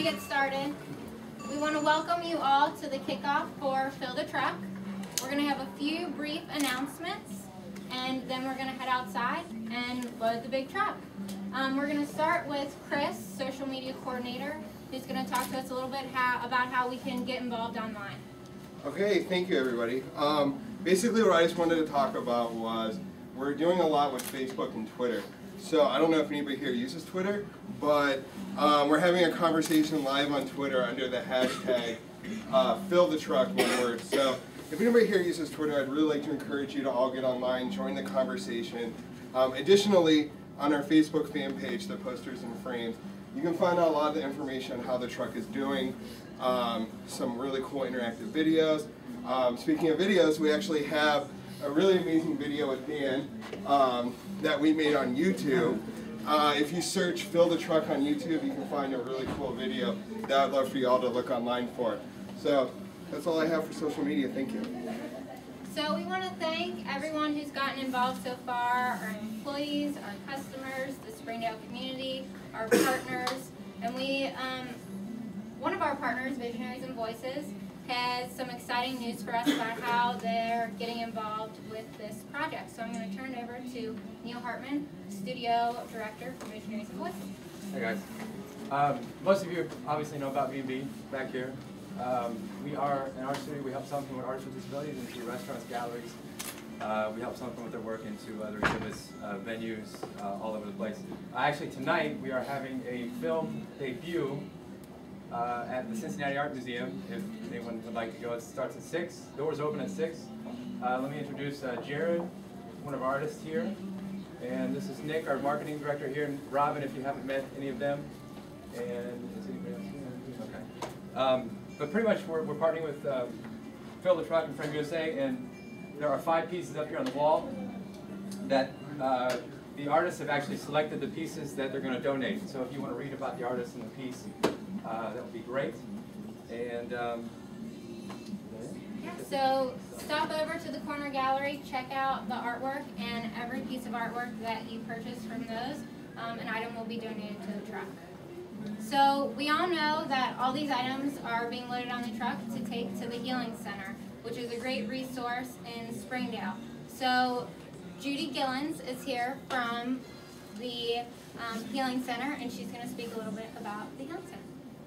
get started, we want to welcome you all to the kickoff for Fill the Truck. We're going to have a few brief announcements, and then we're going to head outside and load the big truck. We're going to start with Chris, social media coordinator, who's going to talk to us a little bit about how we can get involved online. Okay, thank you everybody. Basically what I just wanted to talk about was we're doing a lot with Facebook and Twitter. So I don't know if anybody here uses Twitter, but we're having a conversation live on Twitter under the hashtag Fill the Truck, one word. So if anybody here uses Twitter, I'd really like to encourage you to all get online, join the conversation. Additionally, on our Facebook fan page, the Posters and Frames, you can find out a lot of the information on how the truck is doing, some really cool interactive videos. Speaking of videos, we actually have a really amazing video with Dan that we made on YouTube. If you search Fill the Truck on YouTube, you can find a really cool video that I'd love for you all to look online for. So that's all I have for social media. Thank you. So we want to thank everyone who's gotten involved so far, our employees, our customers, the Springdale community, our partners, and one of our partners, Visionaries and Voices, has some exciting news for us about how they're getting involved with this project. So I'm going to turn it over to Neil Hartman, Studio Director for Visionaries and Voices. Hey guys. Most of you obviously know about B&B back here. We are, in our studio, we help some people with artists with disabilities into restaurants, galleries. We help some people with their work into other exhibits, venues, all over the place. Actually tonight we are having a film debut at the Cincinnati Art Museum, if anyone would like to go. It starts at 6. Doors open at 6. Let me introduce Jared, one of our artists here. And this is Nick, our marketing director here, and Robin, if you haven't met any of them. And is anybody else here? Okay. But pretty much we're partnering with Fill the Truck and Frame USA, and there are 5 pieces up here on the wall that the artists have actually selected the pieces that they're going to donate. So if you want to read about the artist and the piece, that would be great. And so stop over to the corner gallery, check out the artwork, and every piece of artwork that you purchase from those, an item will be donated to the truck. So we all know that all these items are being loaded on the truck to take to the Healing Center, which is a great resource in Springdale. So Judy Gillens is here from the Healing Center, and she's going to speak a little bit about the Healing Center.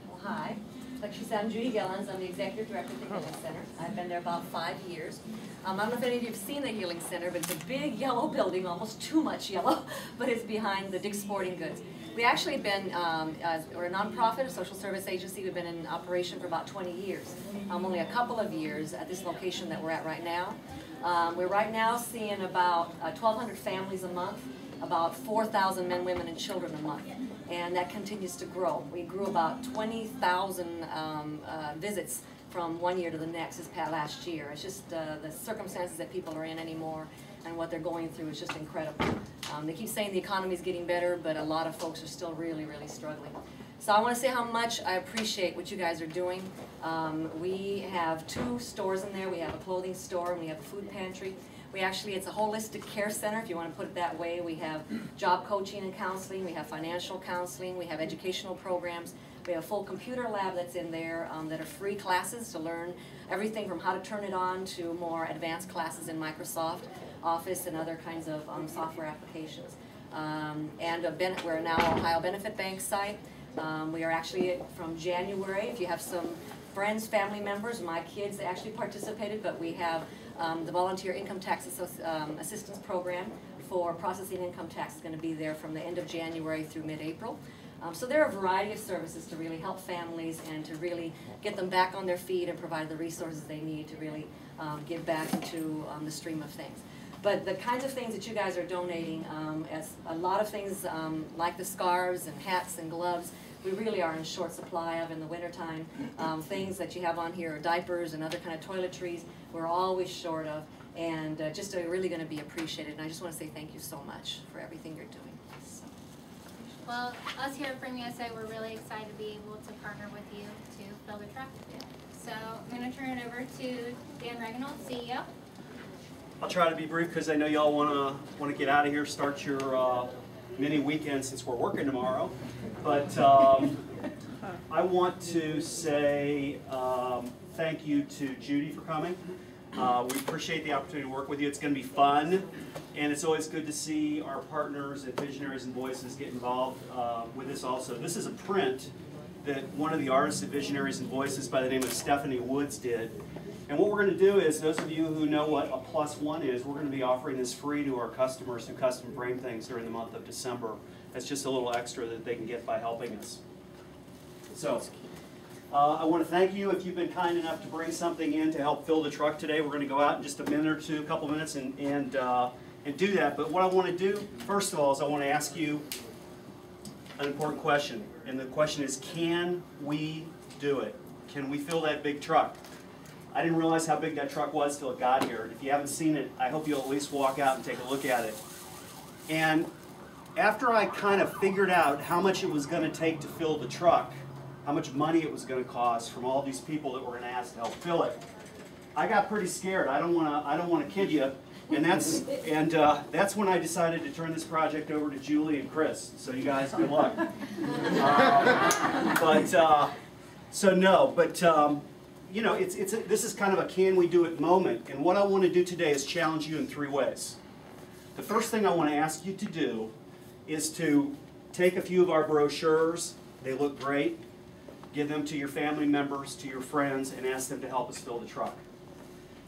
Well, hi. Like she said, I'm Judy Gillens. I'm the Executive Director of the Healing Center. I've been there about 5 years. I don't know if any of you have seen the Healing Center, but it's a big yellow building, almost too much yellow, but it's behind the Dick's Sporting Goods. We actually have been, we're a nonprofit, a social service agency. We've been in operation for about 20 years. Only a couple of years at this location that we're at right now. We're right now seeing about 1,200 families a month, about 4,000 men, women, and children a month. And that continues to grow. We grew about 20,000 visits from one year to the next this past last year. It's just the circumstances that people are in anymore and what they're going through is just incredible. They keep saying the economy is getting better, but a lot of folks are still really, really struggling. So I want to say how much I appreciate what you guys are doing. We have 2 stores in there. We have a clothing store and we have a food pantry. It's a holistic care center, if you want to put it that way. We have job coaching and counseling. We have financial counseling. We have educational programs. We have a full computer lab that's in there that are free classes to learn everything from how to turn it on to more advanced classes in Microsoft Office and other kinds of software applications. We're now Ohio Benefit Bank site. We are actually from January, if you have some friends, family members, my kids, they actually participated, but we have the Volunteer Income Tax Assistance Program for processing income tax is going to be there from the end of January through mid-April. So there are a variety of services to really help families and to really get them back on their feet and provide the resources they need to really get back into the stream of things. But the kinds of things that you guys are donating, as a lot of things like the scarves and hats and gloves, we really are in short supply of in the wintertime. Things that you have on here are diapers and other kind of toiletries we're always short of, and just are really going to be appreciated. And I just want to say thank you so much for everything you're doing. So. Well, us here at Frame USA, we're really excited to be able to partner with you to fill the truck. So I'm going to turn it over to Dan Reginald, CEO. I'll try to be brief because I know y'all want to get out of here, start your mini weekend since we're working tomorrow. But I want to say thank you to Judy for coming. We appreciate the opportunity to work with you. It's going to be fun, and it's always good to see our partners at Visionaries and Voices get involved with this also. This is a print that one of the artists at Visionaries and Voices by the name of Stephanie Woods did. And what we're going to do is, those of you who know what a +1 is, we're going to be offering this free to our customers who custom frame things during the month of December. That's just a little extra that they can get by helping us. So, I want to thank you if you've been kind enough to bring something in to help fill the truck today. We're going to go out in just a minute or two, a couple minutes, and do that. But what I want to do, first of all, is I want to ask you an important question. And the question is, can we do it? Can we fill that big truck? I didn't realize how big that truck was till it got here. If you haven't seen it, I hope you'll at least walk out and take a look at it. And after I kind of figured out how much it was going to take to fill the truck, how much money it was going to cost from all these people that were going to ask to help fill it, I got pretty scared. I don't want to kid you. And that's when I decided to turn this project over to Julie and Chris. So you guys, good luck. You know, this is kind of a can we do it moment. And what I want to do today is challenge you in 3 ways. The first thing I want to ask you to do is to take a few of our brochures. They look great. Give them to your family members, to your friends, and ask them to help us fill the truck.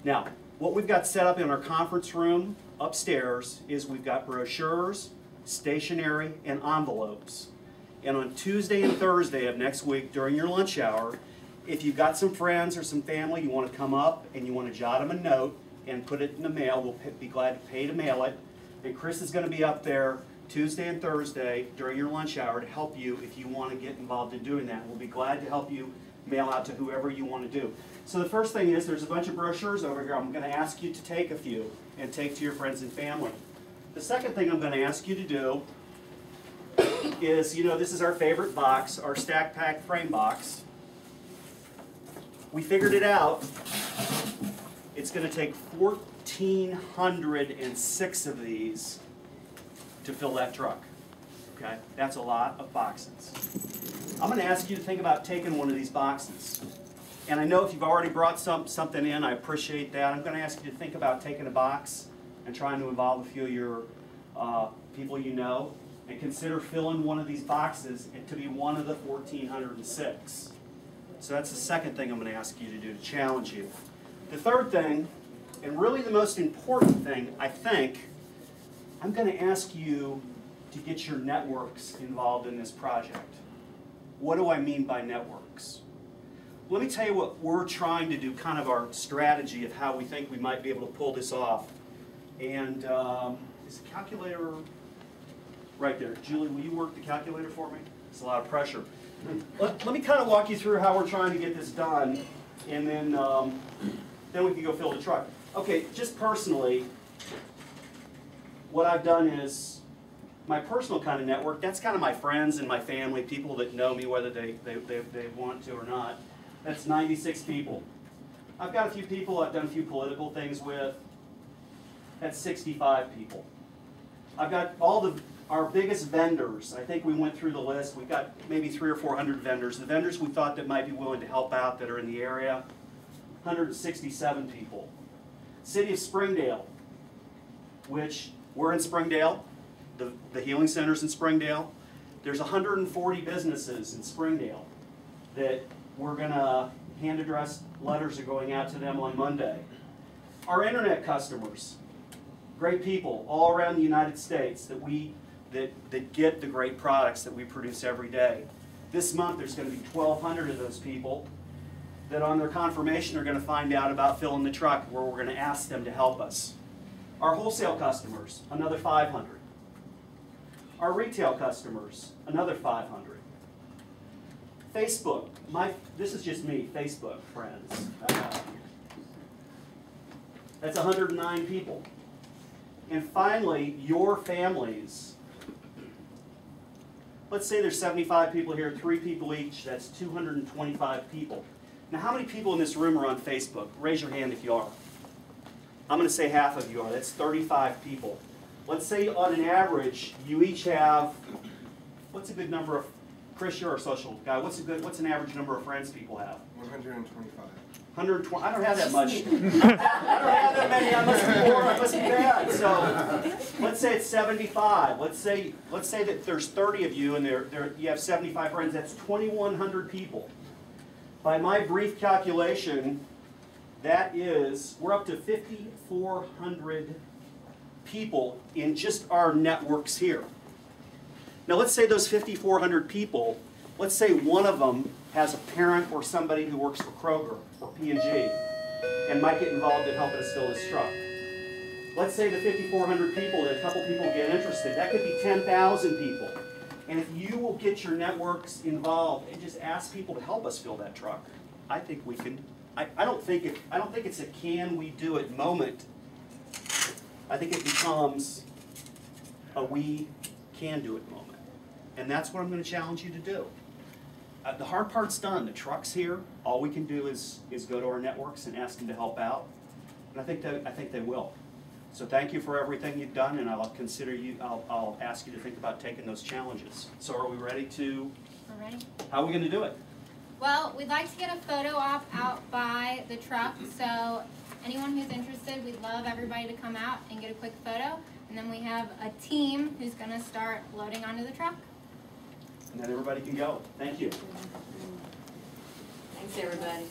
Now, what we've got set up in our conference room upstairs is we've got brochures, stationery, and envelopes. And on Tuesday and Thursday of next week during your lunch hour, if you've got some friends or some family, you want to come up and you want to jot them a note and put it in the mail, we'll be glad to pay to mail it. And Chris is going to be up there Tuesday and Thursday during your lunch hour to help you if you want to get involved in doing that. We'll be glad to help you mail out to whoever you want to do. So the first thing is, there's a bunch of brochures over here. I'm going to ask you to take a few and take to your friends and family. The second thing I'm going to ask you to do is, you know, this is our favorite box, our Stack Pack frame box. We figured it out. It's going to take 1,406 of these to fill that truck. Okay, that's a lot of boxes. I'm going to ask you to think about taking one of these boxes. And I know if you've already brought something in, I appreciate that. I'm going to ask you to think about taking a box and trying to involve a few of your people you know, and consider filling one of these boxes to be one of the 1,406. So that's the second thing I'm going to ask you to do, to challenge you. The third thing, and really the most important thing, I think, I'm going to ask you to get your networks involved in this project. What do I mean by networks? Let me tell you what we're trying to do, kind of our strategy of how we think we might be able to pull this off. And is the calculator right there? Julie, will you work the calculator for me? It's a lot of pressure. Let me kind of walk you through how we're trying to get this done, and then we can go fill the truck. Okay, just personally, what I've done is my personal kind of network, that's kind of my friends and my family, people that know me whether they want to or not. That's 96 people. I've got a few people I've done a few political things with. That's 65 people. I've got our biggest vendors. I think we went through the list. We've got maybe 300 or 400 vendors. The vendors we thought that might be willing to help out that are in the area, 167 people. City of Springdale, which we're in Springdale. The Healing Center's in Springdale. There's 140 businesses in Springdale that we're going to hand addressed letters are going out to them on Monday. Our internet customers, great people all around the United States that get the great products that we produce every day. This month there's going to be 1,200 of those people that on their confirmation are going to find out about filling the truck, where we're going to ask them to help us. Our wholesale customers, another 500. Our retail customers, another 500. Facebook, this is just me, Facebook friends. That's 109 people. And finally, your families. Let's say there's 75 people here, 3 people each, that's 225 people. Now how many people in this room are on Facebook? Raise your hand if you are. I'm going to say half of you are, that's 35 people. Let's say on an average, you each have, what's a good number of Chris, you're our social guy. What's an average number of friends people have? 125. 120. I don't have that much. I don't have that many. I must be poor. I must be bad. So let's say it's 75. Let's say that there's 30 of you and you have 75 friends. That's 2,100 people. By my brief calculation, we're up to 5,400 people in just our networks here. Now let's say those 5,400 people, let's say one of them has a parent or somebody who works for Kroger or P&G and might get involved in helping us fill this truck. Let's say the 5,400 people, that a couple people get interested. That could be 10,000 people. And if you will get your networks involved and just ask people to help us fill that truck, I think we can. I don't think it's a can we do it moment. I think it becomes a we can do it moment. And that's what I'm going to challenge you to do. The hard part's done. The truck's here. All we can do is go to our networks and ask them to help out. And I think they will. So thank you for everything you've done, and I'll ask you to think about taking those challenges. So are we ready to? We're ready. How are we going to do it? Well, we'd like to get a photo op out by the truck, so anyone who's interested, we'd love everybody to come out and get a quick photo. And then we have a team who's going to start loading onto the truck. And then everybody can go. Thank you. Thanks, everybody.